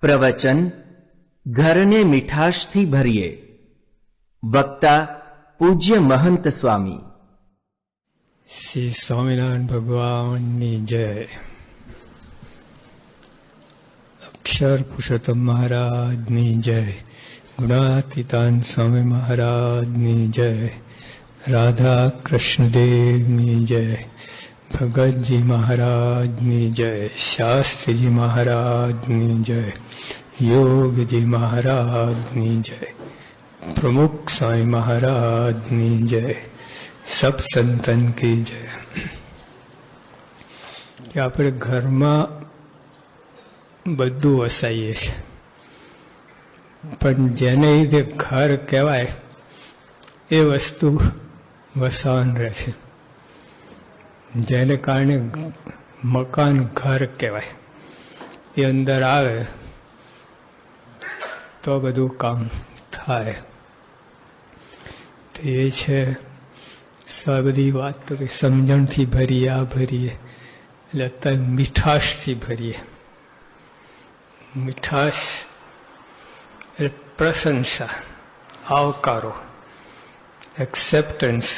પ્રવચન ઘરને મીઠાશથી ભરીએ. વક્તા પૂજ્ય મહંત સ્વામી. શ્રી સ્વામિનારાયણ ભગવાનની જય. અક્ષર પુરુષોત્તમ મહારાજની જય. ગુણાતીતાન સ્વામી મહારાજની જય. રાધા કૃષ્ણદેવની જય. ભગતજી મહારાજની જય. શાસ્ત્રીજી મહારાજની જય. યોગજી મહારાજની જય. પ્રમુખ સ્વામી મહારાજની જય. સબ સંતન કી જય. કે આપણે ઘરમાં બધું વસાઈએ છીએ, પણ જેને લીધે ઘર કહેવાય એ વસ્તુ વસાવન રહે છે. જેને કારણે મકાન ઘર કહેવાય, એ અંદર આવે તો બધું કામ થાય. તો એ છે બધી વાત તો કે સમજણથી ભરીએ, આ ભરીએ એટલે અત્યારે મીઠાશથી ભરીએ. મીઠાશ એટલે પ્રશંસા, આવકારો, એક્સેપ્ટન્સ.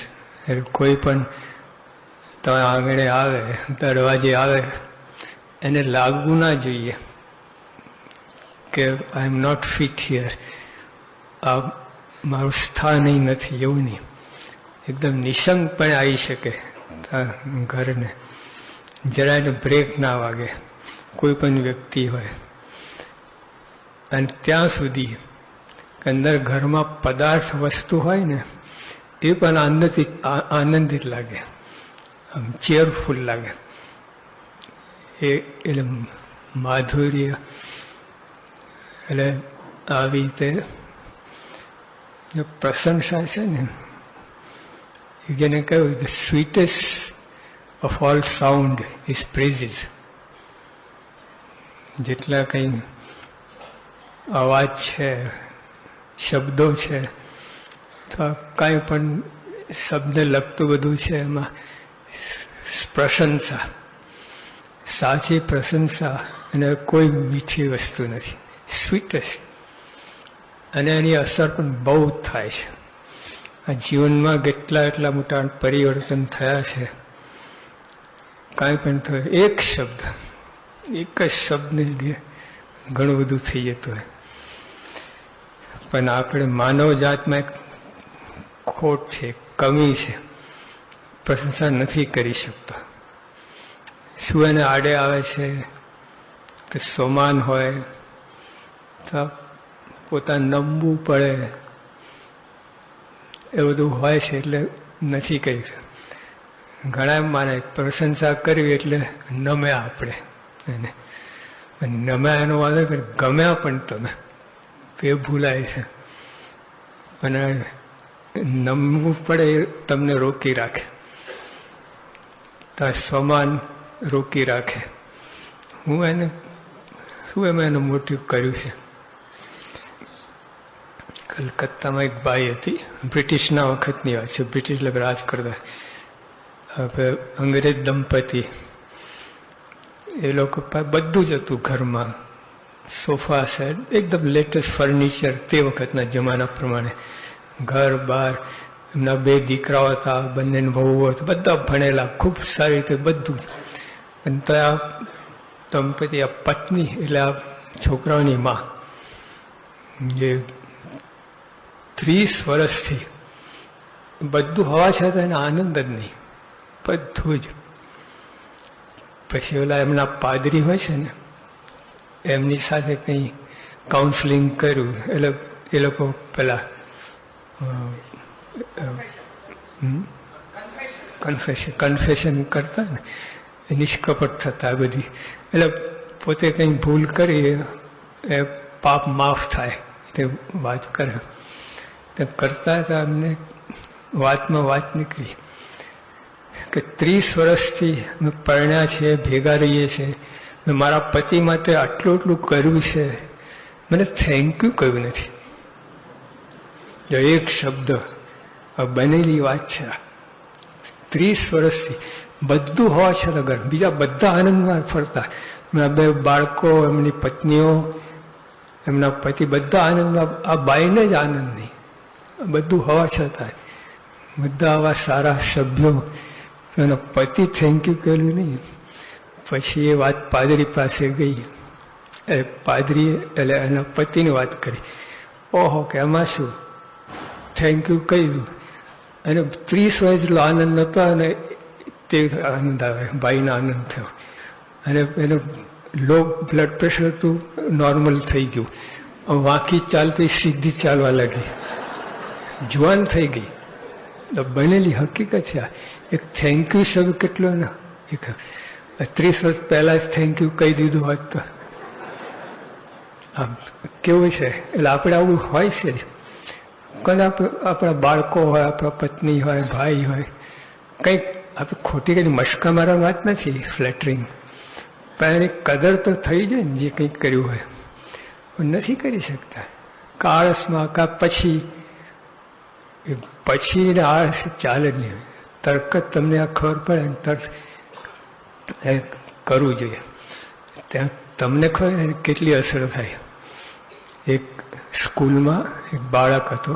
એટલે કોઈ પણ તમારા આંગણે આવે, દરવાજે આવે, એને લાગવું ના જોઈએ કે આઈ એમ નોટ ફિટ હિયર, આ મારું સ્થાન નથી, એવું નહીં. એકદમ નિશંક પણ આવી શકે ઘરને, જરાય બ્રેક ના વાગે કોઈ પણ વ્યક્તિ હોય. અને ત્યાં સુધી અંદર ઘરમાં પદાર્થ વસ્તુ હોય ને એ પણ આનંદિત લાગે, આમ ચેરફુલ લાગે. એટલે માધુર્ય, એટલે આવી રીતે પ્રશંસા છે ને, જેને કહ્યું the sweetest of all sound is praise. જેટલા કંઈ અવાજ છે, શબ્દો છે, તો કાંઈ પણ શબ્દને લગતું બધું છે, એમાં પ્રશંસા, સાચી પ્રશંસા અને કોઈ મીઠી વસ્તુ નથી. સ્વીટેસ્ટ. અને એની અસર પણ બહુ થાય છે. આ જીવનમાં એટલા મોટા પરિવર્તન થયા છે. કાંઈ પણ થયું, એક શબ્દ, એક જ શબ્દને લીધે ઘણું બધું થઈ જતું હોય. પણ આપણે માનવ જાતમાં એક ખોટ છે, કમી છે, પ્રશંસા નથી કરી શકતો. શું એને આડે આવે છે તો સોમાન હોય તો પોતાને નમવું પડે, એ બધું હોય છે, એટલે નથી કરી શકતા. ઘણા માને પ્રશંસા કરવી એટલે નમ્યા આપણે એને. નમ્યા એનો વાંધો કે ગમ્યા પણ તમે, એ ભૂલાય છે. અને નમવું પડે એ તમને રોકી રાખે, તાર સમાન રોકી રાખે. હું એને શું એમાં એનું મોટું કર્યું છે. કલકત્તામાં એક બાઈ હતી, બ્રિટિશના વખતની વાત છે, બ્રિટિશ લોકો રાજ કરતા. હવે અંગ્રેજ દંપતી, એ લોકો બધું જ હતું ઘરમાં, સોફા સેટ, એકદમ લેટેસ્ટ ફર્નિચર તે વખતના જમાના પ્રમાણે. ઘર બહાર, એમના 2 દીકરાઓ હતા, બંને વહુઓ હતા, બધા ભણેલા, ખૂબ સારી રીતે બધું. અને તો આ દંપતી, આ પત્ની એટલે આ છોકરાઓની માં, જે 30 વર્ષથી બધું હોવા છતાં એને આનંદ જ નહીં, બધું જ. પછી ઓલા એમના પાદરી હોય છે ને, એમની સાથે કંઈ કાઉન્સલિંગ કર્યું, એટલે એ લોકો પેલા કન્ફેશન કરતા ને, નિષ્કપટ થતા બધી. એટલે પોતે કંઈ ભૂલ કરી એ પાપ માફ થાય તે વાત કરે. તે કરતા હતા, અમને વાતમાં વાત નીકળી કે 30 વર્ષથી અમે પરણ્યા છીએ, ભેગા રહીએ છીએ, મેં મારા પતિ માટે આટલું કર્યું છે, મને થેન્ક યુ કહ્યું નથી. જો એક શબ્દ બનેલી વાત છે. 30 વર્ષથી બધું હોવા છતાં ઘર, બીજા બધા આનંદમાં ફરતા. 2 બાળકો, એમની પત્નીઓ, એમના પતિ બધા આનંદમાં, આ બાઈને જ આનંદ નહીં, બધું હોવા છતાં બધા આવા સારા સભ્યો, એના પતિ થેન્ક યુ કહેલું નહીં. પછી એ વાત પાદરી પાસે ગઈ, એ પાદરીએ એટલે એના પતિની વાત કરી. ઓહો કે એમાં શું, થેન્ક યુ કહી દીધું. અને 30 વર્ષ જેટલો આનંદ નહોતો, અને તે આનંદ આવે, ભાઈને આનંદ થયો. અને એનું લો બ્લડ પ્રેશર હતું, નોર્મલ થઈ ગયું. વાંકી ચાલતી સીધી ચાલવા લાગી, જુવાન થઈ ગઈ. બનેલી હકીકત છે. એક થેન્ક યુ શબ્દ કેટલો ના, એક 30 વર્ષ પહેલા જ થેન્ક યુ કહી દીધું હોત તો આમ કેવું છે. એટલે આપણે આવું હોય છે. કદાચ આપણા બાળકો હોય, આપણા પત્ની હોય, ભાઈ હોય, કંઈક આપણે ખોટી કંઈ મશ્કા મારવાની વાત નથી, ફ્લેટરિંગ, પણ એની કદર તો થઈ જાય ને, જે કંઈક કર્યું હોય. નથી કરી શકતા. આળસમાં કા પછી આળસ ચાલે જ નહીં. તરત જ તમને આ ખબર પડે ને તરત એ કરવું જોઈએ. ત્યાં તમને ખબર એને કેટલી અસર થાય. એક સ્કૂલમાં એક બાળક હતો,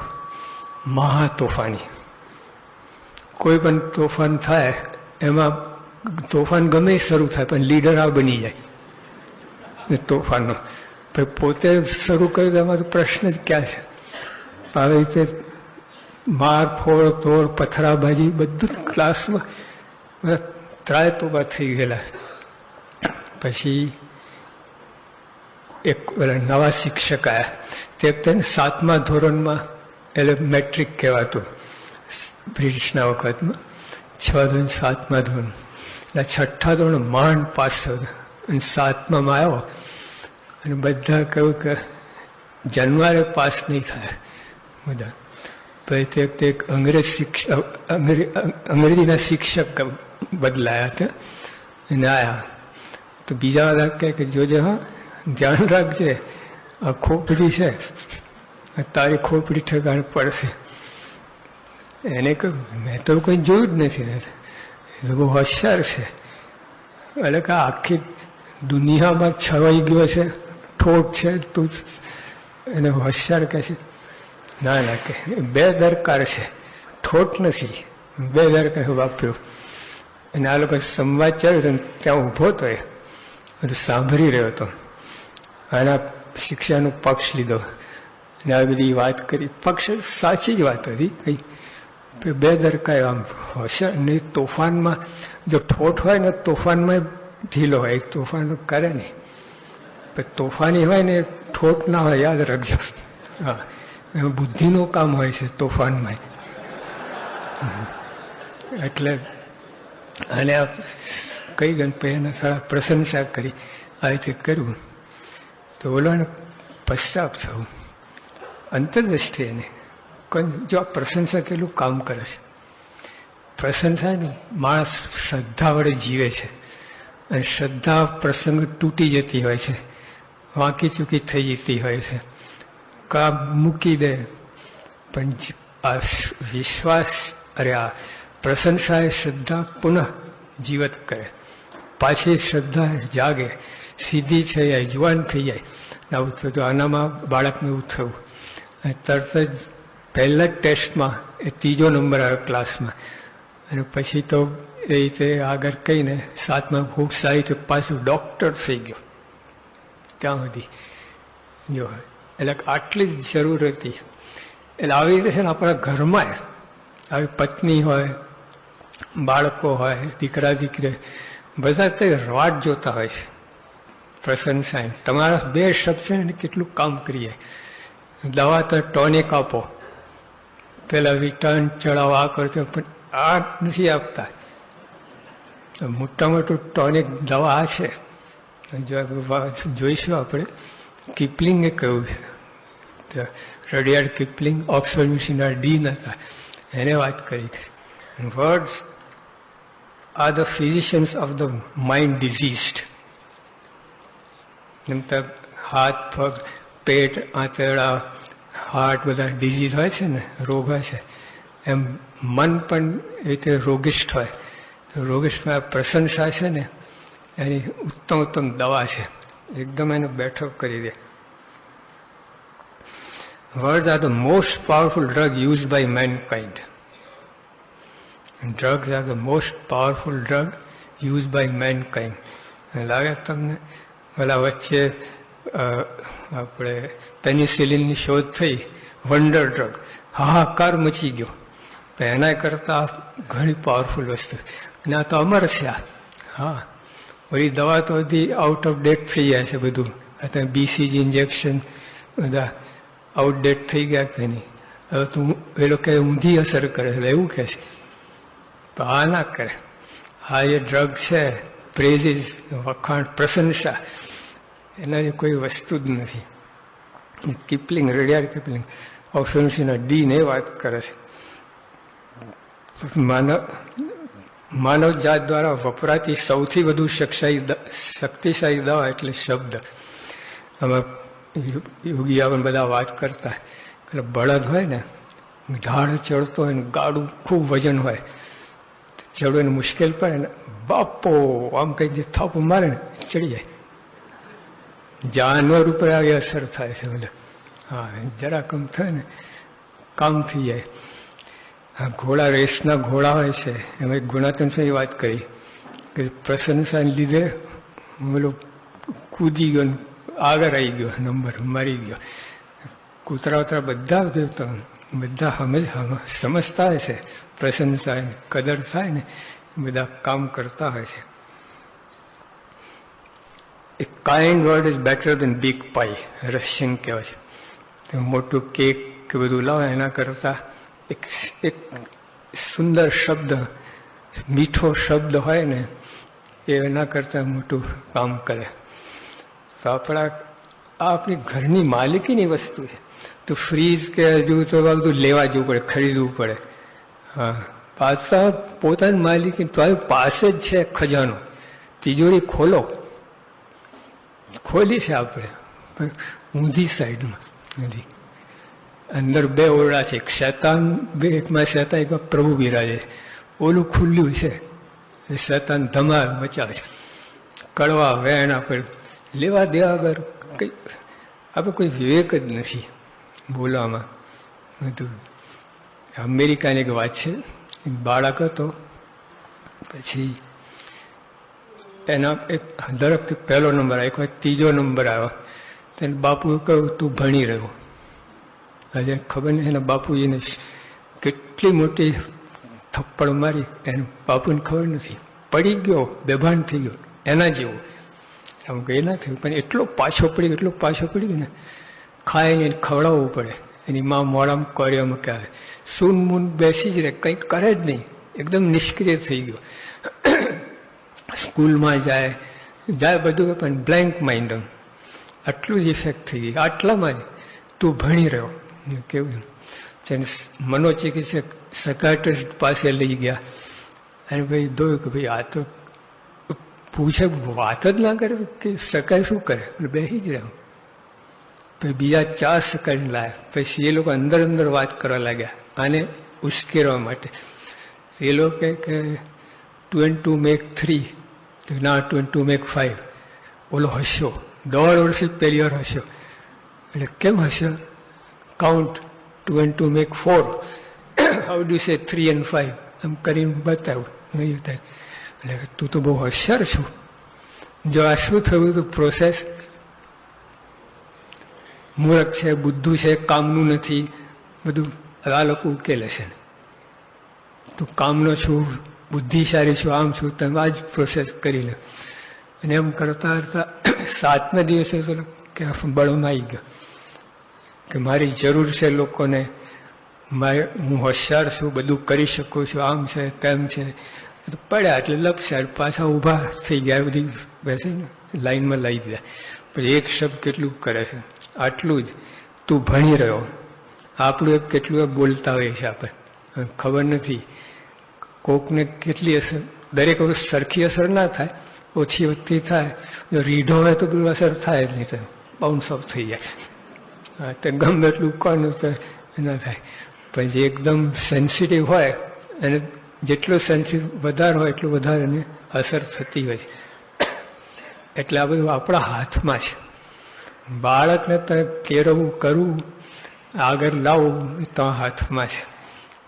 મહા તોફાની. કોઈ પણ તોફાન થાય એમાં તોફાન ગમે શરૂ થાય, પણ લીડર આ બની જાય તોફાનનો. પોતે શરૂ કર્યું એમાં તો પ્રશ્ન જ ક્યાં છે. આવી રીતે માર ફોડ તોડ પથરાબાજી બધું જ ક્લાસમાં ત્રાય તોબા થઈ ગયેલા. પછી એક નવા શિક્ષક આવ્યા. તે વખતે 7મા ધોરણમાં, એટલે મેટ્રિક કહેવાતું બ્રિટિશના વખતમાં, 6 ધોરણ 7મા ધોરણ, એટલે 6ઠ્ઠા ધોરણ માંડ પાસ થયો. અને 7માં આવ્યો અને બધા કહ્યું કે જનવારે પાસ નહીં થાય બધા. પછી તે વખતે એક અંગ્રેજીના શિક્ષક બદલાયા હતા અને આવ્યા. તો બીજા બધા કહે કે જોજે, હા ધ્યાન રાખજે, આ ખોપડી છે, તારી ખોપડી ઠેકાણે પડશે. એને કહ્યું મેં તો કોઈ જોયું જ નથી, એ તો બહુ હોશિયાર છે. એટલે કે આખી દુનિયામાં છવાઈ ગયો છે, ઠોઠ છે, તું એને હોશિયાર કહે છે. ના ના કે બે દરકાર છે, ઠોઠ નથી, બે દરકાર વાપર્યો. અને આ લોકો સંવાદ ચાલ્યો, ત્યાં ઊભો હતો, એ બધું સાંભળી રહ્યો હતો. આના શિક્ષાનો પક્ષ લીધો અને આ બધી વાત કરી. પક્ષ સાચી જ વાત હતી, કંઈ બે દરકાર આમ હોશિયાર નહીં. તોફાનમાં જો ઠોઠ હોય ને, તોફાનમાં ઢીલો હોય, તોફાન કરે નહીં. પણ તોફાની હોય ને ઠોઠ ના હોય, યાદ રાખજો. હા, એમાં બુદ્ધિનું કામ હોય છે તોફાનમાં. એટલે અને કઈ ગણપતિ એને થોડા પ્રશંસા કરી, આ રીતે કર્યું તો બોલવાને પશ્ચાપ થવું, અંતરદ્રષ્ટિ એને જો આ પ્રશંસા કેટલું કામ કરે છે. પ્રશંસા ને માણસ શ્રદ્ધા વડે જીવે છે, અને શ્રદ્ધા પ્રસંગ તૂટી જતી હોય છે, વાંકી ચૂકી થઈ જતી હોય છે, કામ મૂકી દે. પણ આ વિશ્વાસ, અરે આ પ્રશંસા એ શ્રદ્ધા પુનઃ જીવત કરે, પાછી શ્રદ્ધા જાગે, સીધી થઈ જાય, જુવાન થઈ જાય. આવું થતું. આનામાં બાળકને એવું થયું, અને તરત જ પહેલા જ ટેસ્ટમાં એ 3જો નંબર આવ્યો ક્લાસમાં. અને પછી તો એ રીતે આગળ કહીને 7માં ખૂબ સારી રીતે પાછું ડૉક્ટર થઈ ગયો. ત્યાં સુધી જો એટલે આટલી જ જરૂર હતી. એટલે આવી રીતે છે ને આપણા ઘરમાં આવી પત્ની હોય, બાળકો હોય, દીકરા દીકરી, બધા તે વાટ જોતા હોય છે પ્રશંસા. તમારા 2 શબ્દ છે ને કેટલું કામ કરીએ. દવા તો ટોનિક આપો, પેલા વિટામિન ચડાવો, આ કરતો, પણ આ નથી આપતા. મોટા મોટું ટોનિક દવા આ છે. જોઈશું આપણે, કિપલિંગે કહ્યું છે, રડિયાર્ડ કિપલિંગ, ઓક્સફર્ડ યુનિવર્સિટીના ડીન હતા, એને વાત કરી. Words are the physicians of the mind diseased. એમ તો હાથ, પગ, પેટ, આંતરડા, હાર્ટ બધા ડિઝીઝ હોય છે ને, રોગ હોય છે, એમ મન પણ એ રીતે રોગિષ્ઠ હોય. તો રોગિષ્ઠમાં પ્રશંસા છે ને એની ઉત્તમ ઉત્તમ દવા છે, એકદમ એને બેઠો કરી દે. Words are the most powerful drug used by mankind. Drugs are the most powerful drug used by mankind. લાગે તમને? પેલા વચ્ચે આપણે પેનિસિલિનની શોધ થઈ, વન્ડર ડ્રગ, હાહાકાર મચી ગયો. એના કરતા ઘણી પાવરફુલ વસ્તુ, અને આ તો અમર છે. હા, વળી દવા તો બધી આઉટ ઓફ ડેટ થઈ જાય છે બધું. અત્યારે BCG ઇન્જેક્શન બધા આઉટડેટ થઈ ગયા કે નહીં. હવે તો એ લોકો ઊંધી અસર કરે છે એવું કહે છે. તો આ ના કરે. આ જે ડ્રગ છે, પ્રેઝિસ, વખાણ, પ્રશંસા, એના જે કોઈ વસ્તુ જ નથી. કિપલિંગ, રડિયાર્ડ કિપલિંગ ઓપ્શન્સીના ડીને વાત કરે છે. માનવ જાત દ્વારા વપરાતી સૌથી વધુ શક્તિશાળી દવા એટલે શબ્દ. આમાં યોગીઓ બધા વાત કરતા, એટલે બળદ હોય ને, ઢાળ ચડતો હોય ને, ગાડું ખૂબ વજન હોય, ચડવું એને મુશ્કેલ પડે ને, બાપો આમ કઈ જે થાપ મારે ને ચડી જાય. જાનવર ઉપર આવી અસર થાય છે બધા. હા, જરા કમ થાય ને કામ થઈ જાય. હા, ઘોડા, રેસના ઘોડા હોય છે, એમાં એક ગુણાત્મક વાત કરી કે પ્રશંસાને લીધે બોલો કૂદી ગયો, આગળ આવી ગયો, નંબર મારી ગયો. કૂતરા બધા સમજતા હોય છે, પ્રશંસા કદર થાય ને બધા કામ કરતા હોય છે. A kind word is better than big pie, Russian કહેવાય છે. મોટું કેક કે બધું લાવે એના કરતા એક સુંદર શબ્દ, મીઠો શબ્દ હોય ને એ એના કરતા મોટું કામ કરે. તો આપણી ઘરની માલિકીની વસ્તુ છે. તો ફ્રીજ કે હજુ તો બધું લેવા જવું પડે, ખરીદવું પડે. હા, પાછા પોતાની માલિકી તો પાસે જ છે ખજાનો. તિજોરી ખોલી છે આપણે, પણ ઊંધી સાઈડમાં ઊંધી. અંદર બે ઓરડા છે, એક શેતાન, એકમાં શેતાન, એકમાં પ્રભુ બિરાજે. ઓલું ખુલ્લું છે, એ શેતાન ધમાલ મચાવે છે. કડવા વેણ આપણે લેવા દેવા વગર કઈ આપણે કોઈ વિવેક જ નથી બોલવામાં. બધું અમેરિકાની એક વાત છે, એક બાળક હતો, પછી એના એક દરેકથી પહેલો નંબર આવ્યો, એક વાર ત્રીજો નંબર આવ્યો. તેને બાપુએ કહ્યું તું ભણી રહ્યો. હજે ખબર નહીં એના બાપુજીને કેટલી મોટી થપ્પડ મારી, એને બાપુને ખબર નથી. પડી ગયો, બેભાન થઈ ગયો, એના જેવું. આમ કે ના થયું, પણ એટલો પાછો પડી ગયો ને, ખાઈને ખવડાવવું પડે. એની માં મોડામાં કોરિયામાં કહેવાય, સૂન મૂન બેસી જ રહે, કંઈ કરે જ નહીં, એકદમ નિષ્ક્રિય થઈ ગયો. સ્કૂલમાં જાય બધું, પણ બ્લેન્ક માઇન્ડ. આટલું જ ઇફેક્ટ થઈ ગઈ. આટલામાં જ તું ભણી રહ્યો. કેવું તેને મનોચિકિત્સક સકાટ્રિસ્ટ પાસે લઈ ગયા અને ભાઈ દોયું કે ભાઈ આ તો પૂછે, વાત જ ના કરે કે સકાય શું કરે, બેસી જ રહ્યો. પછી બીજા 4 સકાઈને લાવ્યા. પછી એ લોકો અંદર વાત કરવા લાગ્યા આને ઉશ્કેરવા માટે. એ લોકો કે 2 and 2 make 3, ના 2 and 2 make 5. ઓલો હસ્યો, 1.5 વર્ષથી પહેલી વાર હસ્યો. એટલે કેમ હસ્યો? Count 2 and 2 make 4. How do say 3 and 5? એમ કરીને બતાવ્યું. એટલે તું તો બહુ હોશિયાર છું. જો આ શું થયું હતું પ્રોસેસ? મૂર્ખ છે, બુદ્ધુ છે, કામનું નથી, બધું આ લોકો ઉકેલે છે. તું કામનો છું, બુદ્ધિશાળી છું, આમ છું, તમે આ જ પ્રોસેસ કરી લે. અને એમ કરતા કરતા 7મા દિવસે કે બળમાં આવી ગયો કે મારી જરૂર છે લોકોને, હું હોશિયાર છું, બધું કરી શકું છું, આમ છે તેમ છે. પડ્યા એટલે લપસ્યા, પાછા ઊભા થઈ ગયા, બધી બેસે ને લાઈનમાં લાવી દીધા. પછી એક શબ્દ કેટલું કરે છે, આટલું જ તું ભણી રહ્યો. આપણું કેટલું બોલતા હોય છે આપણે, ખબર નથી. કોકને કેટલી અસર, દરેક વખત સરખી અસર ના થાય, ઓછી વખતે થાય. જો રીઢો હોય તો પેલું અસર થાય જ નહીં, તો બાઉન્સ ઓફ થઈ જાય. હા, તો ગમે એટલું કોણ તો ના થાય. પણ જે એકદમ સેન્સિટિવ હોય અને જેટલું સેન્સિટિવ વધારે હોય એટલું વધારે એને અસર થતી હોય છે. એટલે આ બધું આપણા હાથમાં છે. બાળકને તો કેળવવું કરવું આગળ લાવવું તો હાથમાં છે,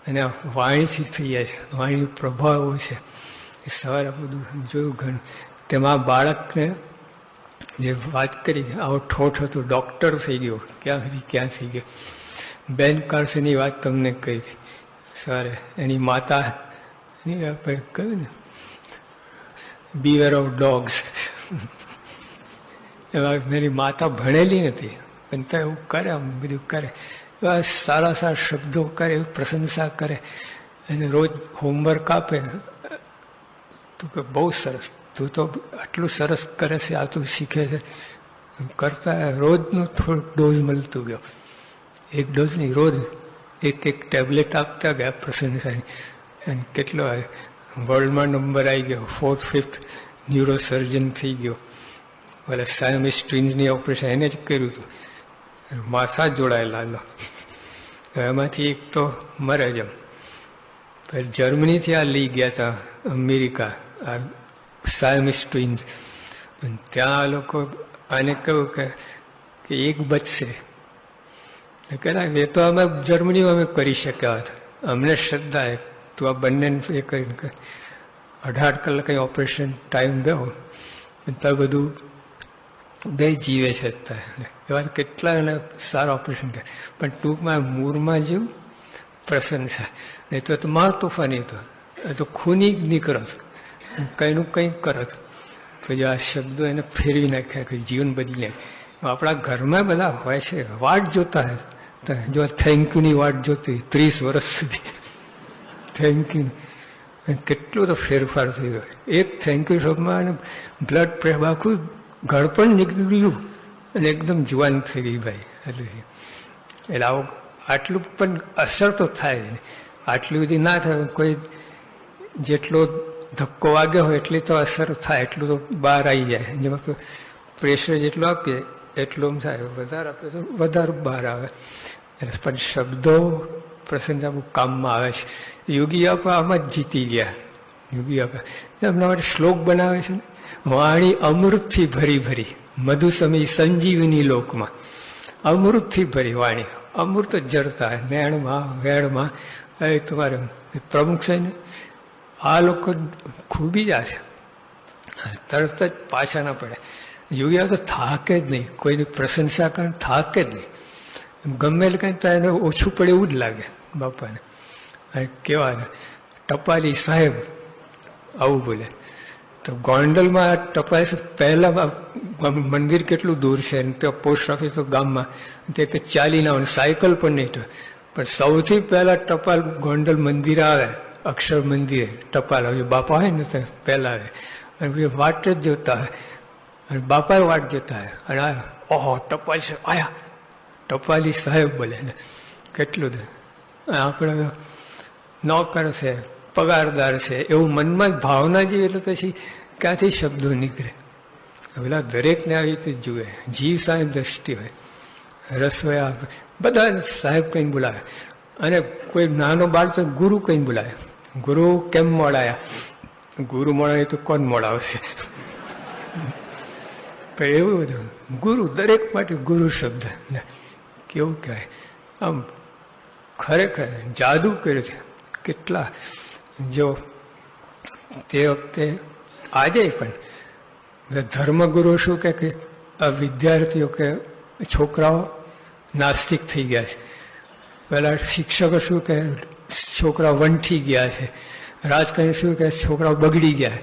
અને વાણીથી થઈ જાય છે, વાણીનો પ્રભાવ છે. એ સવારે બધું જોયું ઘણું. તેમાં બાળકને જે વાત કરી, આવો ઠોઠ હતો, ડૉક્ટર થઈ ગયો, ક્યાં થઈ ગયો. બેન કાર્સનની વાત તમને કહી હતી સવારે. એની માતા આપણે કહ્યું ને, બીવેર ઓફ ડોગ્સ. એવા મારી માતા ભણેલી નથી, પણ તો એવું કરે, આમ બધું કરે, એવા સારા સારા શબ્દો કરે, એવી પ્રશંસા કરે, અને રોજ હોમવર્ક આપે. તું કે બહુ સરસ, તું તો આટલું સરસ કરે છે, આટલું શીખે છે. કરતા રોજનું થોડુંક ડોઝ મળતું ગયો. એક ડોઝ નહીં, રોજ એક ટેબ્લેટ આપતા ગયા પ્રશંસાની. અને કેટલો વર્લ્ડમાં નંબર આવી ગયો, 4th 5th ન્યુરો સર્જન થઈ ગયો. ઓલા સાયમિસ ટ્વિન્સની ઓપરેશન એને જ કર્યું હતું, માથા જોડાયેલા લો. એમાંથી એક તો મરે જ. પછી જર્મનીથી આ લઈ ગયા હતા અમેરિકા, આ સાયમિસ ટ્વિન્સ. ત્યાં આ લોકો આને કહ્યું કે એક બચશે. કદાચ એ તો અમે જર્મનીમાં અમે કરી શક્યા હતા, અમને શ્રદ્ધા એ તું આ બંને એ કરીને 18 કલાક ઓપરેશન ટાઈમ ગયો, તો બધું બે જીવે છે અત્યારે. એવા કેટલા એને સારા ઓપરેશન થયા. પણ ટૂંકમાં મૂળમાં જેવું પ્રશંસા. નહીં તો મહા તોફાની હતો, એ તો ખૂની નીકળત, કંઈનું કંઈક કરત. પછી આ શબ્દો એને ફેરવી નાખ્યા, કે જીવન બદલી નાખ્યા. આપણા ઘરમાં બધા હોય છે, વાટ જોતા હોય. જો થેન્ક યુની વાટ જોતી 30 વર્ષ સુધી, થેન્ક યુ. કેટલું તો ફેરફાર થઈ ગયો. એક થેન્ક યુ શબ્દમાં બ્લડ પ્રેશર આખું ઘડપણ નીકળી ગયું, અને એકદમ જુવાન થઈ ગઈ ભાઈ. એટલે આવું આટલું પણ અસર તો થાય. આટલી બધી ના થાય, કોઈ જેટલો ધક્કો વાગ્યો હોય એટલી તો અસર થાય, એટલું તો બહાર આવી જાય. જેમાં પ્રેશર જેટલું આપીએ એટલું થાય, વધારે આપીએ તો વધારે બહાર આવે. પણ શબ્દો પ્રસંગા બહુ કામમાં આવે છે. યોગી આપા આમાં જ જીતી ગયા. યોગી આપા એમના માટે શ્લોક બનાવે છે ને, વાણી અમૃતથી ભરી ભરી, મધુસમી સંજીવની લોકમાં. અમૃતથી ભરી વાણી, અમૃત જરતા નેણમાં વેણમાં. એ તમારે પ્રમુખ છે ને, આ લોકો ખૂબી જ આ છે, તરત જ પાછા ના પડે. યોગી તો થાકે જ નહીં, કોઈની પ્રશંસા કરે થાકે જ નહીં. ગમે કંઈ તો એને ઓછું પડે એવું જ લાગે બાપાને. કેવા ટપાલી સાહેબ આવું બોલે. તો ગોંડલમાં ટપાલી પહેલાં મંદિર કેટલું દૂર છે, તો પોસ્ટ ઓફિસ તો ગામમાં, તે તો ચાલી ના આવે, સાયકલ પણ નહીં. તો પણ સૌથી પહેલાં ટપાલ ગોંડલ મંદિર આવે, અક્ષર મંદિરે ટપાલ આવે. બાપા હોય ને તો પહેલાં આવે, અને વાટ જ જોતા હોય, અને બાપા વાટ જોતા હોય. અને ઓહો ટપાલ છે આયા, ટપાલી સાહેબ બોલે. કેટલું આપણે નોકર છે, પગારદાર છે, એવું મનમાં ભાવના જેવી. એટલે પછી ક્યાંથી શબ્દો નીકળે? પેલા દરેકને આવી રીતે જુએ, જીવ સાહેબ દ્રષ્ટિ હોય. રસોયા બધા સાહેબ કઈ બોલાવે, અને કોઈ નાનો બાળક તો ગુરુ કઈ બોલાવે. ગુરુ કેમ મોડાયા? ગુરુ મોડાય તો કોણ મોડાવશે? એવું બધું ગુરુ દરેક માટે ગુરુ શબ્દ કેવું કહેવાય. આમ ખરેખર જાદુ કર્યું છે. કેટલા જો તે વખતે આજે પણ ધર્મગુરુ શું કે આ વિદ્યાર્થીઓ કે છોકરાઓ નાસ્તિક થઈ ગયા છે. પેલા શિક્ષકો શું કે છોકરાઓ વંઠી ગયા છે. રાજકારણી શું કે છોકરાઓ બગડી ગયા.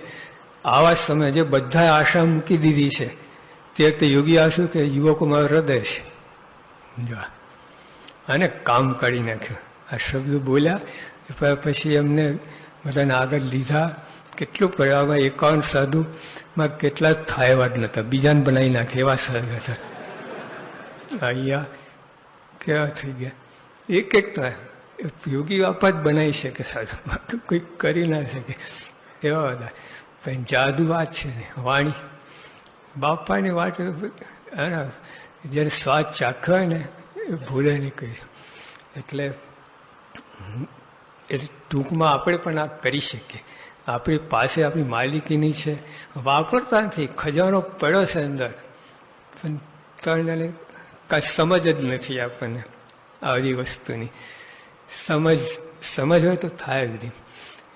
આવા સમય જે બધા આશા મૂકી દીધી છે, તે વખતે યોગી આ શું કે યુવકોમાં હૃદય છે. અને કામ કાઢી નાખ્યું. આ શબ્દ બોલ્યા પછી એમને બધાને આગળ લીધા. કેટલું પરિવારમાં 51 સાધુમાં કેટલા થાય એવા જ નહોતા, બીજાને બનાવી નાખે એવા સાધુ હતા. અહીંયા કેવા થઈ ગયા. એક થાય યોગી બાપા જ બનાવી શકે સાધુ, કોઈ કરી ના શકે એવા બધા. પણ જાદુ વાત છે ને વાણી, બાપાની વાત. જ્યારે સ્વાદ ચાખે ને એ ભૂલે નહીં કહી. એટલે ટૂંકમાં આપણે પણ આ કરી શકીએ. આપણી પાસે આપણી માલિકીની છે, વાપરતા નથી. ખજાનો પડ્યો છે અંદર, પણ કાંઈ સમજ જ નથી આપણને. આ બધી વસ્તુની સમજ હોય તો થાય બધી.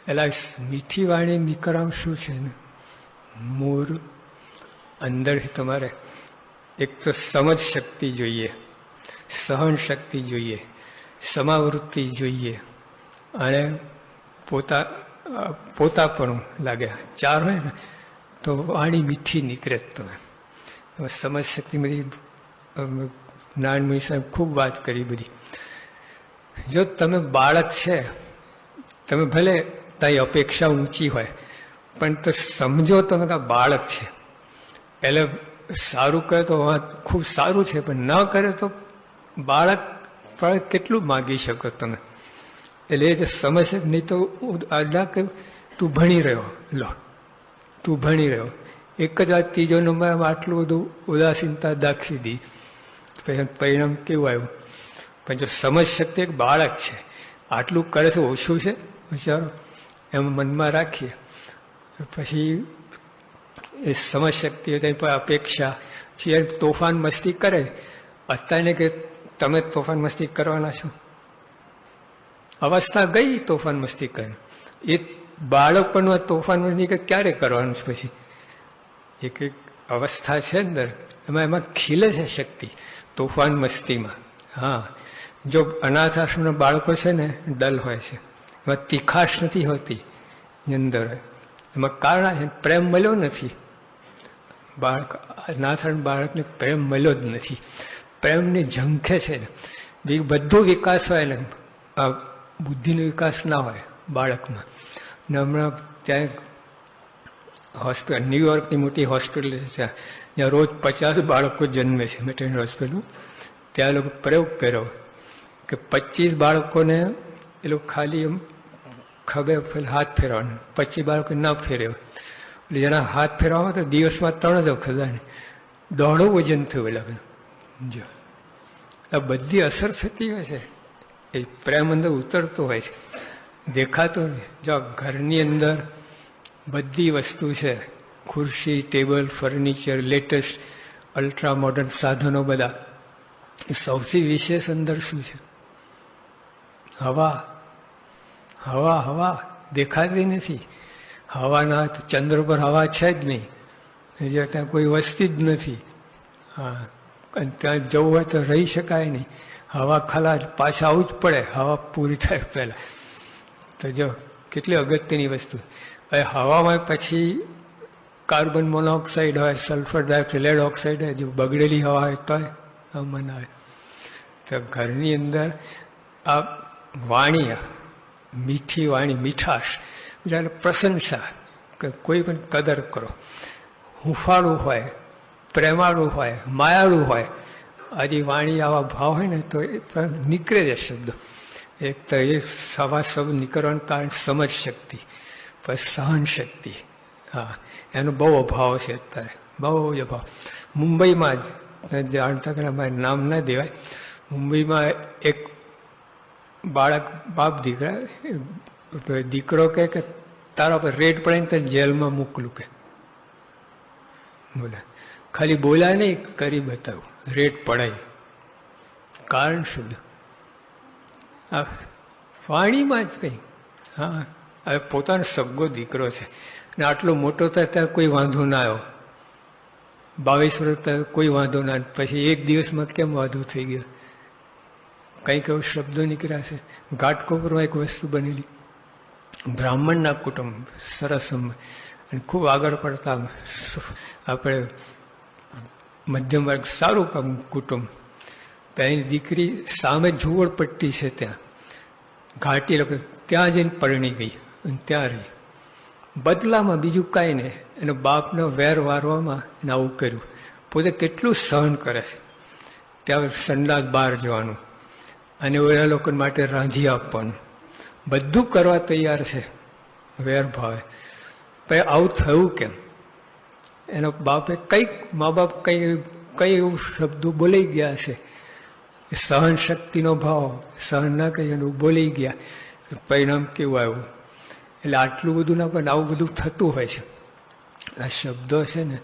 એટલે મીઠી વાણી નીકળવાનું શું છે ને, મૂળ અંદરથી તમારે એક તો સમજ શક્તિ જોઈએ, સહન શક્તિ જોઈએ, સમાવૃત્તિ જોઈએ, અને પોતાપણું લાગે. ચાર હોય ને તો વાણી મીઠી નીકળે. તમે સમજ શક્તિ બધી નાનમણી સાહેબ ખૂબ વાત કરી બધી. જો તમે બાળક છે, તમે ભલે તારી અપેક્ષા ઊંચી હોય, પણ તો સમજો તમે કે બાળક છે, એટલે સારું કરે તો ખૂબ સારું છે, પણ ન કરે તો બાળક કેટલું માગી શકો તમે. એટલે એ જે સમજ નહીં તો આદા કે તું ભણી રહ્યો, લો તું ભણી રહ્યો, એક જ વાત ત્રીજો નંબર આટલું બધું ઉદાસીનતા દાખવી દી, પરિણામ કેવું આવ્યું. પણ જો સમજ શક્તિ એક બાળક છે, આટલું કરે તો ઓછું છે વિચારો, એમ મનમાં રાખીએ. પછી એ સમજ શક્તિ તેની પર અપેક્ષા છે, તોફાન મસ્તી કરે. અત્યારે કે તમે તોફાન મસ્તી કરવાના છો, અવસ્થા ગઈ તોફાન મસ્તી કરે. એ બાળકોનું તોફાન મસ્તી ક્યારે કરવાનું છે? પછી એક એક અવસ્થા છે અંદર, એમાં ખીલે છે શક્તિ તોફાન મસ્તીમાં. હા, જો અનાથ આશ્રમના બાળકો છે ને ડલ હોય છે, એમાં તીખાશ નથી હોતી અંદર. એમાં કારણ પ્રેમ મળ્યો નથી. બાળક અનાથ બાળકને પ્રેમ મળ્યો જ નથી. પ્રેમની ઝંખે છે. બધો વિકાસ હોય ને, આ બુદ્ધિનો વિકાસ ના હોય બાળકમાં. ને હમણાં ત્યાં હોસ્પિટલ, ન્યુયોર્કની મોટી હોસ્પિટલ છે, ત્યાં રોજ 50 બાળકો જન્મે છે, મેટર્નિટી હોસ્પિટલ. ત્યાં લોકો પ્રયોગ કર્યો કે 25 બાળકોને એ લોકો ખાલી એમ ખભે હાથ ફેરવાનો, 25 બાળકો ના ફેર્યો. એટલે જેના હાથ ફેરવામાં તો દિવસમાં 3 જ વખત દોઢું વજન થયું. લાગે જો આ બધી અસર થતી હોય છે, એ પ્રેમ અંદર ઉતરતો હોય છે, દેખાતો નહીં. જો ઘરની અંદર બધી વસ્તુ છે, ખુરશી, table, furniture, latest ultra modern સાધનો બધા, એ સૌથી વિશેષ અંદર શું છે? હવા. હવા હવા દેખાતી નથી. હવાના ચંદ્ર પર હવા છે જ નહીં, જે ત્યાં કોઈ વસ્તી જ નથી. હા, અને ત્યાં જવું હોય તો રહી શકાય નહીં. હવા ખલાસ, પાછા આવવું જ પડે હવા પૂરી થાય પહેલાં. તો જો કેટલી અગત્યની વસ્તુ. હવે હવામાં પછી કાર્બન મોનોક્સાઇડ હોય, સલ્ફર ડાયોક્સાઇડ, લેડ ઓક્સાઇડ હોય, જો બગડેલી હવા હોય તો મન આવે. તો ઘરની અંદર આ વાણી, મીઠી વાણી, મીઠાશ, જ્યારે પ્રશંસા, કે કોઈ પણ કદર કરો. હુંફાળું હોય, પ્રેમાળું હોય, માયાળું હોય, આજી વાણી આવા ભાવ હોય ને તો એ નીકળે છે શબ્દો. એક તો એ સવા શબ્દ નીકળવાનું કારણ સમજ શક્તિ, પછી સહન શક્તિ. હા, એનો બહુ અભાવ છે અત્યારે, બહુ જ અભાવ. મુંબઈમાં જ જાણતા કે અમારે નામ ના દેવાય, મુંબઈમાં એક બાળક, બાપ દીકરો કે તારા પર રેડ પડે ને તો જેલમાં મોકલું કે. બોલે ખાલી બોલ્યા નહીં, કરી બતાવું, રેડ પડાય. કારણ શું? આ વાણીમાં જ કંઈ. હા, હવે પોતાનો સગો દીકરો છે ને આટલો મોટો થાય ત્યાં કોઈ વાંધો ના આવ્યો. 22 વર્ષ કોઈ વાંધો ના, પછી એક દિવસમાં કેમ વાંધો થઈ ગયો? કંઈક એવો શબ્દો નીકળ્યા છે. ઘાટકોપરમાં એક વસ્તુ બનેલી, બ્રાહ્મણના કુટુંબ, સરસ અને ખૂબ આગળ પડતા, આપણે મધ્યમ વર્ગ, સારું કામ કુટુંબ. એની દીકરી સામે ઝુંપડપટ્ટી છે, ત્યાં ઘાટી લોકો, ત્યાં જઈને પરણી ગઈ અને ત્યાં રહી. બદલામાં બીજું કાંઈ નહીં, એનો બાપનો વેર વારવામાં એને આવું કર્યું. પોતે કેટલું સહન કરે છે. ત્યાં સંડાસ બહાર જવાનું અને ઓલા લોકો માટે રાંધી આપવાનું, બધું કરવા તૈયાર છે વેર ભાવે. પછી આવું થયું કેમ? એનો બાપે કંઈક, મા બાપ કઈ એવું શબ્દો બોલાઈ ગયા હશે, સહન શક્તિનો ભાવ, સહન ના કહી એનું બોલાઈ ગયા, પરિણામ કેવું આવ્યું? એટલે આટલું બધું ના, પણ આવું બધું થતું હોય છે. આ શબ્દો છે ને,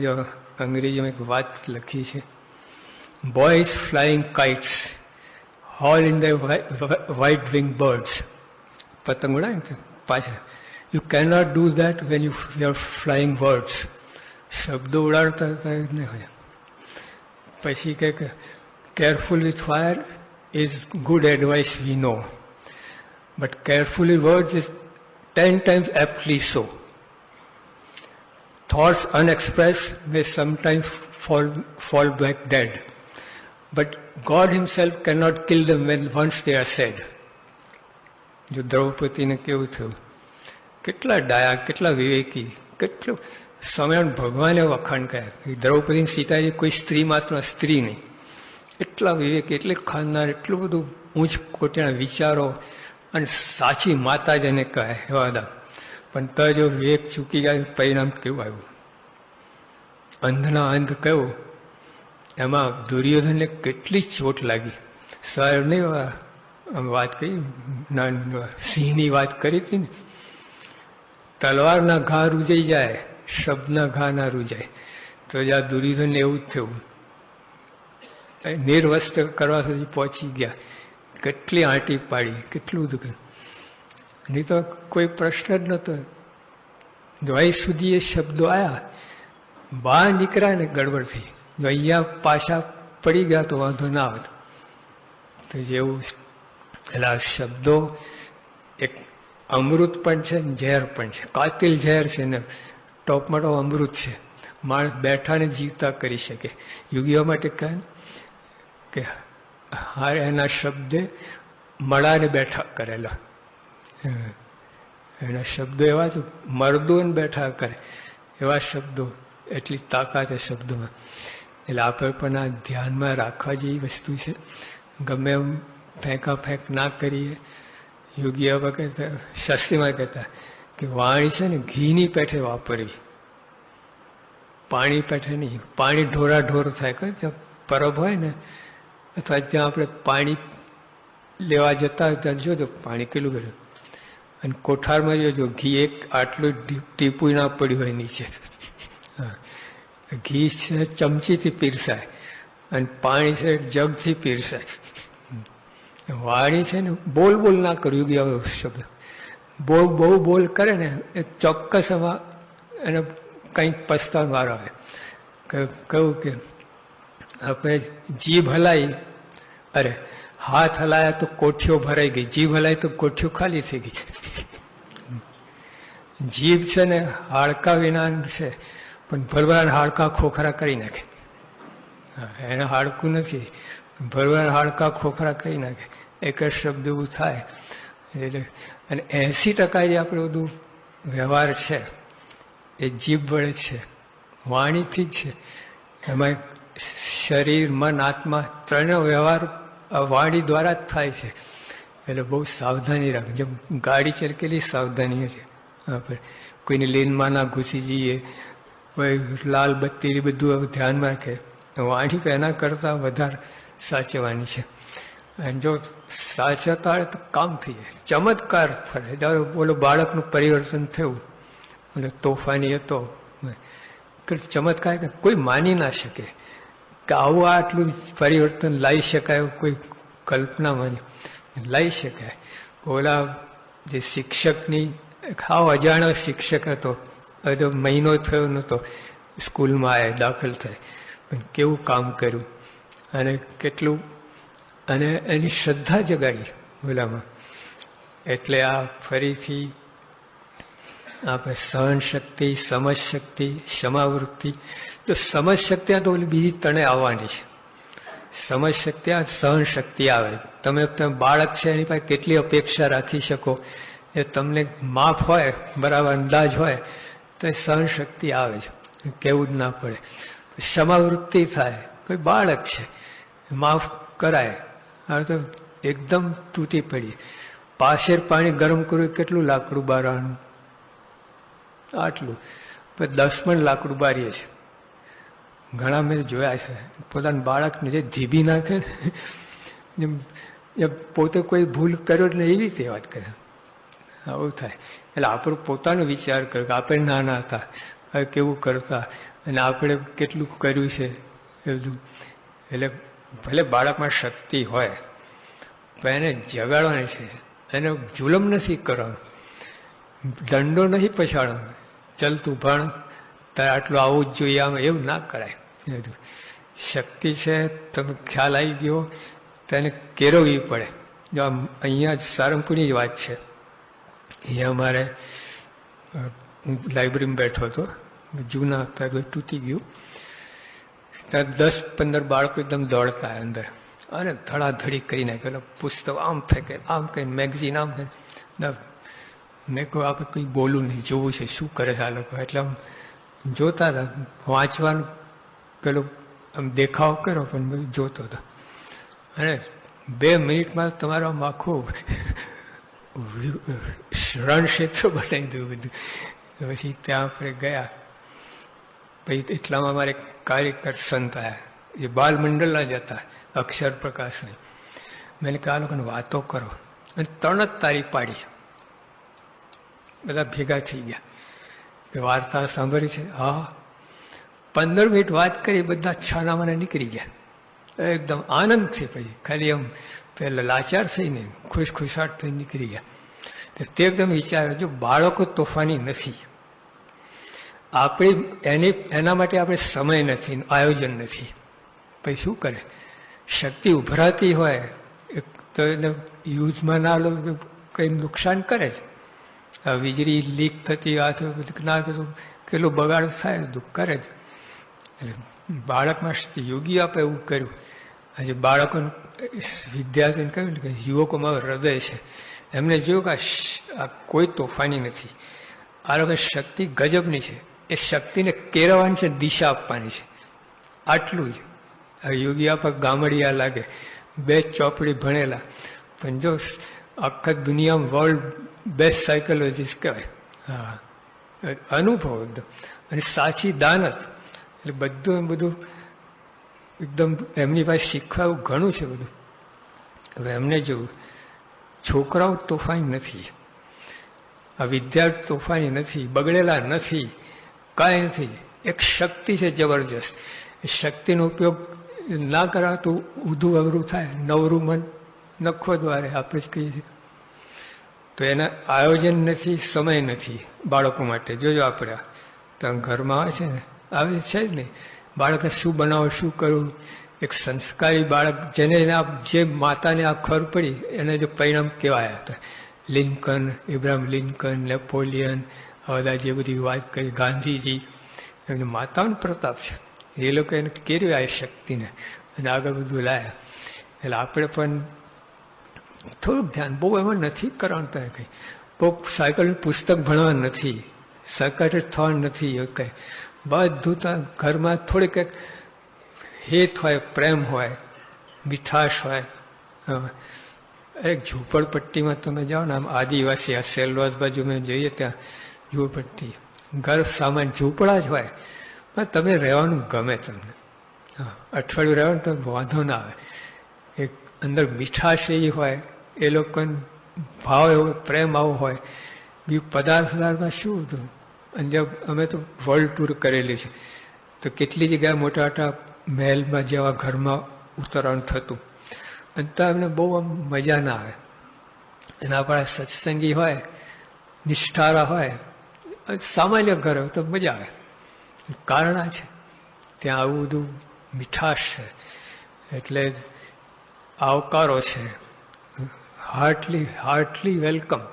જો અંગ્રેજીમાં એક વાત લખી છે, boys flying kites, all in the white winged birds. પતંગ ઉડાય ને પાછળ. You cannot do that when you are flying words. શબ્દો ઉડાડતા નહીં હોય. પછી કે careful with fire is good advice we know. But careful with words is 10 times aptly so. Thoughts unexpressed may sometimes fall back dead. But God himself cannot kill them when once they are said. જો દ્રૌપદીને કેવું થયું, કેટલા ડાયા, કેટલા વિવેકી, કેટલું સ્વામિનારાયણ ભગવાને વખાણ કર્યા. દ્રૌપદી સીતાજી કોઈ સ્ત્રી માત્ર સ્ત્રી નહીં, એટલા વિવેકી, એટલે ખાનદાર, એટલું બધું ઊંચ કોટીના વિચારો, અને સાચી માતા જેને કહે એવા હતા. પણ તો જો વિવેક ચૂકી જાય પરિણામ કેવું આવ્યું? અંધના અંધ કયું, એમાં દુર્યોધનને કેટલી ચોટ લાગી. સર નહીં વાત કરી, સિંહની વાત કરી હતી ને, તલવારના ઘા રૂજાઈ જાય, શબ્દના ઘા ના રૂજાય. તો જ્યાં દુર્યોધનને એવું જ થયું, નિર્વસ્ત્ર કરવા સુધી પહોંચી ગયા, કેટલી આંટી પાડી, કેટલું દુઃખ. નહીં તો કોઈ પ્રશ્ન જ નહોતો. જો અહીં સુધી એ શબ્દો આવ્યા, બહાર નીકળ્યા ને ગડબડ થઈ. જો અહીંયા પાછા પડી ગયા તો વાંધો ના આવતો. તો જેવું એટલે આ શબ્દો એક અમૃત પણ છે ને ઝેર પણ છે. કાતિલ ઝેર છે ને ટોપમાં ટોપ અમૃત છે. માણસ બેઠા ને જીવતા કરી શકે. યુગીઓ માટે કહે કે હારે એના શબ્દે મળાને બેઠા કરેલા. એના શબ્દો એવા જ મર્દોને બેઠા કરે એવા શબ્દો, એટલી તાકાત એ શબ્દોમાં. એટલે આપણે પણ આ ધ્યાનમાં રાખવા જેવી વસ્તુ છે. ગમે એમ ફેંકા ફેંક ના કરીએ. યોગીઓ કહેતા, શાસ્ત્રીમાં કહેતા કે વાણી છે ને ઘીની પેઠે વાપરવી, પાણી પેઠે નહીં. પાણી ઢોરા ઢોર થાય. કે પરબ હોય ને અથવા ત્યાં આપણે પાણી લેવા જતા હોય ત્યાં જોજો પાણી કેટલું બધું, અને કોઠારમાં જોજો ઘી એક આટલું ટીપું ના પડ્યું હોય નીચે. ઘી છે ચમચીથી પીરસાય અને પાણી છે જગથી પીરસાય. વાણી છે ને બોલ બોલ ના કર્યું ગયા શબ્દ. બહુ બોલ કરે ને એ ચોક્કસ એમાં એને કંઈક પસ્તાવ વારો આવે. કહ્યું કે આપણે જીભ હલાવી, અરે હાથ હલાયા તો કોઠીઓ ભરાઈ ગઈ, જીભ હલાવી તો કોઠીઓ ખાલી થઈ ગઈ. જીભ છે ને હાડકા વિના છે, પણ ભરભરા હાડકા ખોખરા કરી નાખે. એને હાડકું નથી, ભરભરા હાડકા ખોખરા કરી નાખે. એક જ શબ્દ એવું થાય. એટલે અને 80% જે આપણે બધું વ્યવહાર છે એ જીભ વડે છે, વાણીથી જ છે. એમાં શરીર, મન, આત્મા ત્રણેય વ્યવહાર વાણી દ્વારા જ થાય છે. એટલે બહુ સાવધાની રાખે. જેમ ગાડી ચલકેલી સાવધાનીઓ છે. આપણે કોઈની લીનમાં ના ઘૂસી જઈએ, કોઈ લાલ બત્તી બધું ધ્યાનમાં રાખે. વાણી તો એના કરતાં વધારે સાચવવાની છે. અને જો સાચવતા તો કામ થઈ જાય. ચમત્કાર ફરે. જ્યારે બોલો બાળકનું પરિવર્તન થયું, એટલે તોફાની હતો, ચમત્કાર કોઈ માની ના શકે કે આવું આટલું પરિવર્તન લાવી શકાય. કોઈ કલ્પનામાં લાવી શકાય. ઓલા જે શિક્ષકની હાવ અજાણ્યો શિક્ષક હતો, હવે મહિનો થયો નહોતો, સ્કૂલમાં આવ્યા, દાખલ થાય, પણ કેવું કામ કર્યું અને કેટલું, અને એની શ્રદ્ધા જગાડી ઓલામાં. એટલે આ ફરીથી આપણે સહન શક્તિ, સમજ શક્તિ, ક્ષમાવૃત્તિ. તો સમજ શક્તિ આ તો બીજી તણે આવવાની છે. સમજ શક્તિ આ સહન શક્તિ આવે. તમે બાળક છે એની પાસે કેટલી અપેક્ષા રાખી શકો, એ તમને માફ હોય, બરાબર અંદાજ હોય તો એ સહન શક્તિ આવે છે, કેવું જ ના પડે. ક્ષમાવૃત્તિ થાય. કોઈ બાળક છે, માફ કરાય. હવે તો એકદમ તૂટી પડી. પાછળ પાણી ગરમ કરવું કેટલું લાકડું બારવાનું, આટલું. પછી 10 મણ લાકડું બારીએ છે. ઘણા મેં જોયા છે, પોતાના બાળકને જે ધીબી નાખે ને, પોતે કોઈ ભૂલ કર્યો જ નહીં એવી રીતે વાત કરે. આવું થાય. એટલે આપણો પોતાનો વિચાર કર્યો કે આપણે નાના હતા, હવે કેવું કરતા, અને આપણે કેટલું કર્યું છે એ બધું. એટલે ભલે બાળકમાં શક્તિ હોય, પણ એને જગાડવાની છે, એને જુલમ નથી કરવાનો, દંડો નહીં પછાડવાનો. ચલ તું ભણ, તારે આટલું આવવું જ જોઈએ, આમ એવું ના કરાય. બધું શક્તિ છે, તમે ખ્યાલ આવી ગયો તેને કેળવવી પડે. જો અહીંયા જ સારંગપુરની જ વાત છે. અહીંયા અમારે હું લાઇબ્રેરીમાં બેઠો હતો, જૂના હતા બધું તૂટી ગયું, ત્યાં 10-15 બાળકો એકદમ દોડતા અંદર અને ધડાધડી કરી નાખે, પુસ્તક આમ ફેંકે, આમ કંઈ મેગઝીન આમ ફેંકે. મેં કહું આપણે કંઈ બોલવું નહીં, જોવું છે શું કરે છે આ લોકો. એટલે આમ જોતા હતા, વાંચવાનું પેલું આમ દેખાવ કર્યો પણ બધું જોતો હતો. અને 2 મિનિટમાં તમારો આમ આખું રણક્ષેત્ર બનાવી દઉં બધું. પછી ત્યાં આપણે ગયા. પછી એટલામાં અમારે કાર્યકર સંત આવ્યા, જે બાલમંડળના જ હતા, અક્ષર પ્રકાશની. મેં કહ્યું આ લોકોને વાતો કરો, અને 3 જ તારીખ પાડી. બધા ભેગા થઈ ગયા કે વાર્તા સાંભળી છે. હા, 15 મિનિટ વાત કરી, બધા છાનામાના નીકળી ગયા એકદમ આનંદથી. પછી ખાલી આમ પહેલાં લાચાર થઈને ખુશખુશાટ થઈને નીકળી ગયા. તે એકદમ વિચાર્યો, જો બાળકો તોફાની નથી, આપણી એના માટે આપણે સમય નથી, આયોજન નથી, પછી શું કરે? શક્તિ ઉભરાતી હોય તો એને યુઝમાં ના લો, કંઈ નુકસાન કરે છે. વીજળી લીક થતી વાત ના કીધું કેટલું બગાડ થાય, દુઃખ કરે છે. એટલે બાળકમાં યોગી આપે એવું કર્યું. આજે બાળકોને વિદ્યાર્થીને કહ્યું કે યુવકોમાં હૃદય છે, એમને જોયું કે આ કોઈ તોફાની નથી, આ લોકો શક્તિ ગજબની છે, એ શક્તિને કેળવવાની છે, દિશા આપવાની છે, આટલું જ. આ યોગી આપા ગામડિયા લાગે, 2 ચોપડી ભણેલા, પણ જો આખા દુનિયામાં વર્લ્ડ બેસ્ટ સાયકોલોજીસ્ટ કહેવાય. હા, અનુભવ એકદમ, અને સાચી દાનત. એટલે બધું એકદમ એમની પાસે શીખવા એવું ઘણું છે બધું. હવે એમને જોવું, છોકરાઓ તોફાની નથી, આ વિદ્યાર્થી તોફાની નથી, બગડેલા નથી, કાંઈ નથી. એક શક્તિ છે જબરજસ્ત. એ શક્તિનો ઉપયોગ ના કરાવે તો ઊંધું અવરું થાય, નવરું મન નખો દ્વારે આપણે જ કહીએ છીએ. તો એના આયોજન નથી, સમય નથી બાળકો માટે. જોજો આપણે ત્યાં ઘરમાં આવે છે ને, આવે છે જ નહીં. બાળકને શું બનાવો, શું કરવું. એક સંસ્કારી બાળક જેને જે માતાને આ ખબર પડી, એને જો પરિણામ કેવા હતા. લિંકન, ઇબ્રાહિમ લિંકન, નેપોલિયન, આ બધા જે બધી વાત કરી, ગાંધીજી, એમની માતાઓનો પ્રતાપ છે. એ લોકો એને કેરી આ શક્તિને અને આગળ બધું લાયા. એટલે આપણે પણ થોડુંક ધ્યાન, બહુ એમાં નથી કરવાનું. કંઈ બહુ સાયકલનું પુસ્તક ભણવા નથી, સાયકાટ્રિસ્ટ થવાનું નથી. એવું કંઈ બધું તો ઘરમાં થોડીક એક હેત હોય, પ્રેમ હોય, મીઠાશ હોય. એક ઝૂંપડપટ્ટીમાં તમે જાઓ ને, આમ આદિવાસી આ સેલવાસ બાજુ મેં જઈએ ત્યાં ઝૂંપડપટ્ટી, ઘર સામાન ઝૂંપડા જ હોય, પણ તમે રહેવાનું ગમે તમને. અઠવાડિયું રહેવાનું તો વાંધો ના આવે. એક અંદર મીઠાશ એવી હોય, એ લોકોને ભાવ એવો, પ્રેમ આવો હોય. બીજું પદાર્થમાં શું હતું? અને અમે તો વર્લ્ડ ટૂર કરેલી છે, તો કેટલી જગ્યાએ મોટા મોટા મહેલમાં જેવા ઘરમાં ઉતરણ થતું, અને તો એમને બહુ આમ મજા ના આવે. અને આપણા સત્સંગી હોય, નિષ્ઠારા હોય, સામાન્ય ઘર હોય તો મજા આવે. કારણ આ છે, ત્યાં આવું બધું મીઠાશ છે, એટલે આવકારો છે, હાર્ટલી વેલકમ,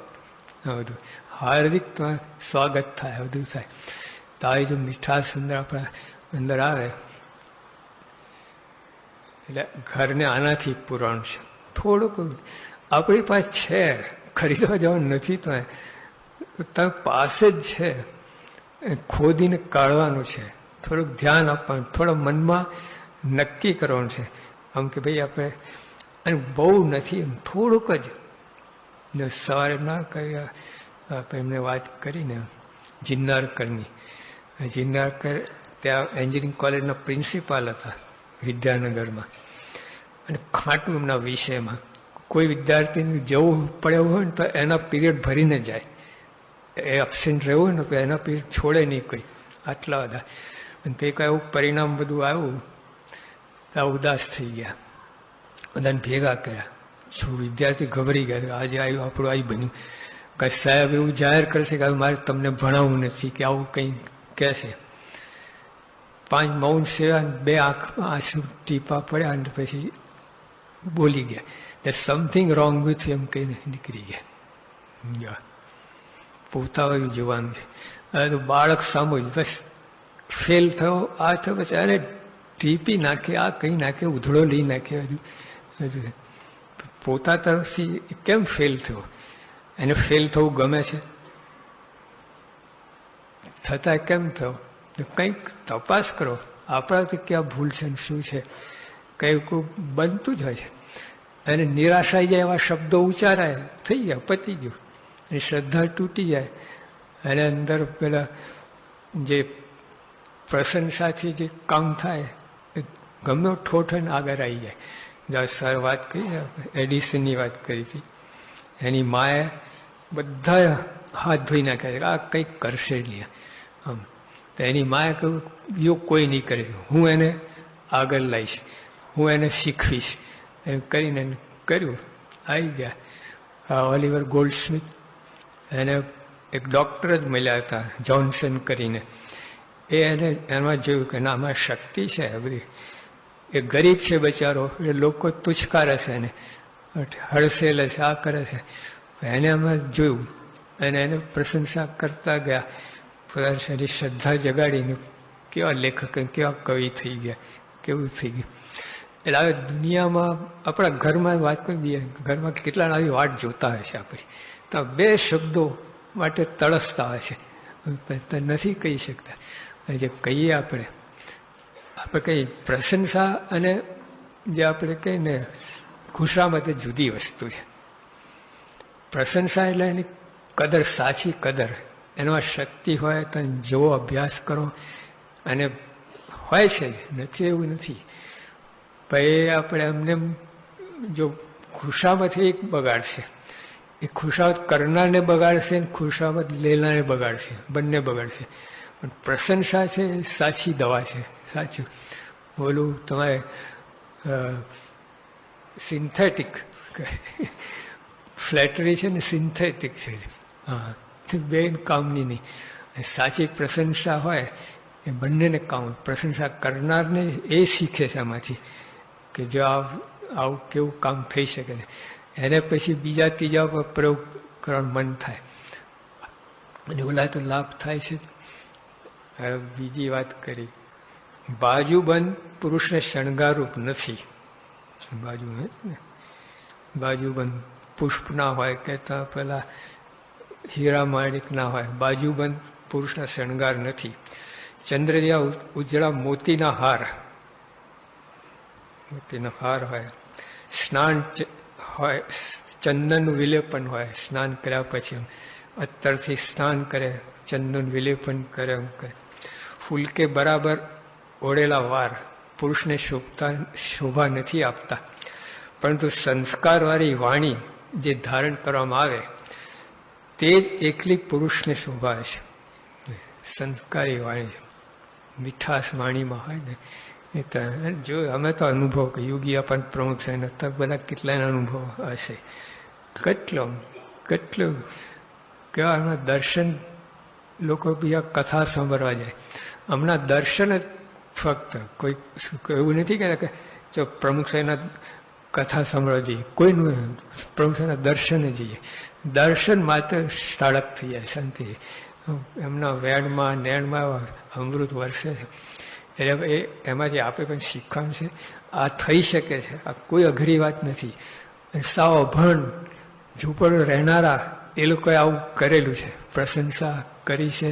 બધું હાર્દિક સ્વાગત થાય, બધું થાય. તો આવી જો મીઠાશ અંદર આપણા અંદર આવે, એટલે ઘરને આનાથી પુરાણ છે. થોડુંક આપણી પાસે છે, ખરીદવા જવાનું નથી, તો તમે પાસે જ છે, ખોદીને કાઢવાનું છે. થોડુંક ધ્યાન આપવાનું, થોડા મનમાં નક્કી કરવાનું છે. આમ કે ભાઈ આપણે, અને બહુ નથી, એમ થોડુંક જ. સવારે ના કરી, આપણે એમને વાત કરીને જિન્નારકરની. જિન્નારકર ત્યાં એન્જિનિયરિંગ કોલેજના પ્રિન્સિપાલ હતા વિદ્યાનગરમાં, અને ખાટું એમના વિષયમાં. કોઈ વિદ્યાર્થીને જવું પડ્યું હોય ને તો એના પીરિયડ ભરીને જાય, એ અબસેન્ટ રહેવું ને તો એના પીરિયડ છોડે નહીં કોઈ, આટલા બધા. અને તે કાંઈ એવું પરિણામ બધું આવ્યું, તો ઉદાસ થઈ ગયા. બધાને ભેગા કર્યા, વિદ્યાર્થી ગભરી ગયા, આજે આવ્યું આપણું આવી બન્યું. કઈ સાહેબ એવું જાહેર કરશે કે મારે તમને ભણાવવું નથી કે આવું કંઈ કહેશે. 5 મૌન સેવા, 2 આંખમાં આંસુ ટીપા પડ્યા અને પછી બોલી ગયા, ધ સમથિંગ રોંગ વિથ એમ કહીને નીકળી ગયા. પોતાનું જોવાનું છે. હવે તો બાળક સાંભળ્યું, બસ ફેલ થયો, આ થયો, બસ અરે ટીપી નાખે, આ કંઈ નાખે, ઉધડો લઈ નાખે. હજુ પોતા તરફથી કેમ ફેલ થયો? એને ફેલ થવું ગમે છે? છતાં કેમ થયો? કંઈક તપાસ કરો, આપણાથી ક્યાં ભૂલ છે ને શું છે, કંઈક બનતું જ હોય છે. અને નિરાશા જાય એવા શબ્દો ઉચ્ચારાય, થઈ ગયા, પતી ગયું. અને શ્રદ્ધા તૂટી જાય અને અંદર પેલા જે પ્રશંસાથી જે કામ થાય એ ગમે ઠોઠને આગળ આવી જાય. જ્યાં સર વાત કરી, એડિસનની વાત કરી હતી, એની માએ બધા હાથ ધોઈ નાખ્યા છે, આ કંઈક કરશે જ નહીં. આમ તો એની માએ કહ્યું, યોગ કોઈ નહીં કરે, હું એને આગળ લાવીશ, હું એને શીખવીશ. એમ કરીને કર્યું, આવી ગયા. ઓલિવર ગોલ્ડસ્મિથ, એને એક ડૉક્ટર જ મળ્યા હતા, જોન્સન કરીને. એને એમાં જોયું કે ના, આમાં શક્તિ છે બધી. એ ગરીબ છે બચારો, એ લોકો તુચ્છકારે છે, એને હડસેલે છે, આ કરે છે. એને આમાં જોયું અને એને પ્રશંસા કરતા ગયા. પોતાની શ્રદ્ધા જગાડીને કેવા લેખક, કેવા કવિ થઈ ગયા, કેવું થઈ ગયું. એટલે હવે દુનિયામાં આપણા ઘરમાં વાત કરી દઈએ, ઘરમાં કેટલા આવી વાટ જોતા હોય છે આપણી, તો 2 શબ્દો માટે તળસતા હોય છે, નથી કહી શકતા. જે કહીએ આપણે કંઈ પ્રશંસા અને જે આપણે કહીએ ને ખુશામત એ જુદી વસ્તુ છે. પ્રશંસા એટલે એની કદર, સાચી કદર, એમાં શક્તિ હોય તો જોવો, અભ્યાસ કરો. અને હોય છે જ, નથી એવું નથી. ભાઈ આપણે એમને જો ખુશામત એક બગાડશે, એ ખુશામત કરનારને બગાડશે ને ખુશામત લેનારને બગાડશે, બંને બગાડશે. પણ પ્રશંસા છે એ સાચી દવા છે, સાચું. ઓલું તમારે સિન્થેટિક ફ્લેટરી છે ને સિન્થેટિક છે, હા, બે કામની નહીં. સાચી પ્રશંસા હોય એ બંનેને કામ. પ્રશંસા કરનારને એ શીખે છે આમાંથી કે જો આવું કેવું કામ થઈ શકે છે, એને પછી બીજા ત્રીજા પર પ્રયોગ કરવાનું મન થાય અને ઓલા તો લાભ થાય છે. હવે બીજી વાત કરી, બાજુબંધ પુરુષને શણગારરૂપ નથી. બાજુબંધ પુષ્પ ના હોય કે પેલા હીરા માણિક ના હોય, બાજુબંધ પુરુષના શણગાર નથી. ચંદ્ર જેવા ઉજળા મોતીના હાર હોય, સ્નાન હોય, ચંદનનું વિલેપન હોય, સ્નાન કર્યા પછી અત્તરથી સ્નાન કરે, ચંદન વિલેપન કરે, એમ કરે. ફૂલકે બરાબર ઓળેલા વાર પુરુષને શોભા નથી આપતા, પરંતુ સંસ્કારવાળી વાણી જે ધારણ કરવામાં આવે તે જ એકલી પુરુષને શોભાવે છે. સંસ્કારી વાણી, મીઠાશ વાણીમાં હોય ને એ તો જો અમે તો અનુભવ કે યોગી આપણને પ્રમુખ છે ને બધા કેટલાય અનુભવ હશે. કેટલું કેવા એમના દર્શન, લોકો બીજા કથા સાંભળવા જાય. હમણાં દર્શન જ ફક્ત કોઈ એવું નથી કે જો પ્રમુખ સાહેબના કથા સાંભળવા જઈએ, કોઈનું પ્રમુખ સાહેબના દર્શન જઈએ, દર્શન માત્ર સ્ટાર્ટઅપ થઈ જાય શાંતિ. એમના વેણમાં નેણમાં અમૃત વરસે છે. એટલે એમાંથી આપણે પણ શીખવાનું છે. આ થઈ શકે છે, આ કોઈ અઘરી વાત નથી. સાવ અભણ ઝૂંપડો રહેનારા એ લોકોએ આવું કરેલું છે, પ્રશંસા કરી છે,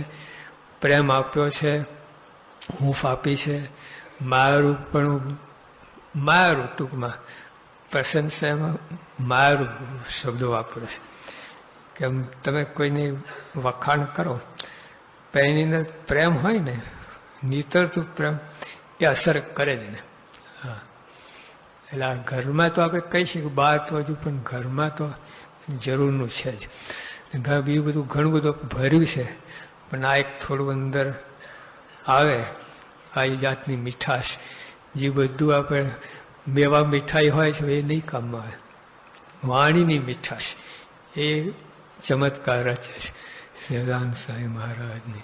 પ્રેમ આપ્યો છે, હૂંફ આપી છે, મારું પણ મારું ટૂંકમાં પ્રશંસા એમાં મારું શબ્દો વાપરો છે કે તમે કોઈની વખાણ કરો પણ એની અંદર પ્રેમ હોય ને, નીતરતું પ્રેમ એ અસર કરે જ ને. હા, એટલે આ ઘરમાં તો આપણે કહી શકીએ, બહાર તો હજુ પણ ઘરમાં તો જરૂરનું છે જ. બીજું બધું ઘણું બધું ભર્યું છે, પણ આ એક થોડું અંદર આવે, આ જાતની મીઠાશ જે બધું આપણે મેવા મીઠાઈ હોય છે એ નહીં કામમાં આવે. વાણીની મીઠાશ એ ચમત્કાર રચે છે. સદાન સાંઈ મહારાજની